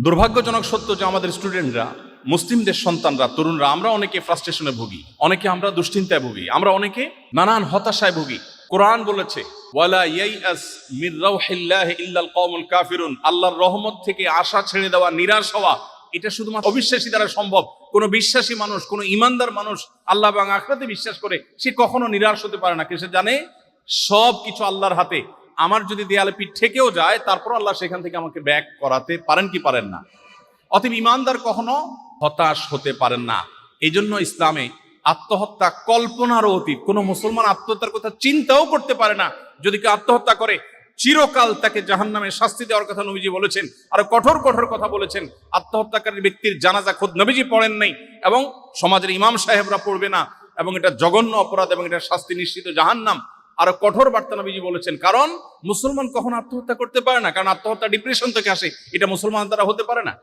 দুর্ভাগ্যজনক সত্য যে আমাদের স্টুডেন্টরা, মুসলিমদের সন্তানরা, তরুণরা, আমরা অনেকে ফ্রাস্ট্রেশনে ভুগি, অনেকে আমরা দুশ্চিন্তায় ভুগি, আমরা অনেকে নানান হতাশায় ভুগি। কোরআন বলেছে ওয়ালা ইয়াইআস মির রাউহিল্লাহি ইল্লাল কওমুল কাফিরুন, আল্লাহর রহমত থেকে আশা ছেড়ে দেওয়া, নিরাশ হওয়া, এটা শুধুমাত্র অবিশ্বাসী দ্বারা সম্ভব। কোনো বিশ্বাসী মানুষ, কোনো ইমানদার মানুষ, আল্লাহ এবং আখিরাতে বিশ্বাস করে, সে কখনো নিরাশ হতে পারে না। সে জানে সব কিছু আল্লাহর হাতে। আমার যদি দেয়ালে পিঠ ঠেকেও যায়, তারপর আল্লাহ সেখান থেকে আমাকে ব্যাক করাতে পারেন কি পারেন না। অতএব ইমানদার কখনো হতাশ হতে পারেন না। এই জন্য ইসলামে আত্মহত্যা কল্পনারও অতীত। কোনো মুসলমান আত্মহত্যার কথা চিন্তাও করতে পারে না। যদি কেউ আত্মহত্যা করে, চিরকাল তাকে জাহান্নামে শাস্তি দেওয়ার কথা নবীজি বলেছেন। আর কঠোর কঠোর কথা বলেছেন। আত্মহত্যাকারী ব্যক্তির জানাজা খোদ নবীজি পড়েন নাই, এবং সমাজের ইমাম সাহেবরা পড়বে না, এবং এটা জঘন্য অপরাধ, এবং এটা শাস্তি নিশ্চিত জাহান্নাম। আরো কঠোর বার্তা নবীজি বলেছেন। কারণ মুসলমান কখনো আত্মহত্যা করতে পারে না, কারণ আত্মহত্যা ডিপ্রেশন থেকে আসে, এটা মুসলমান দ্বারা হতে পারে না।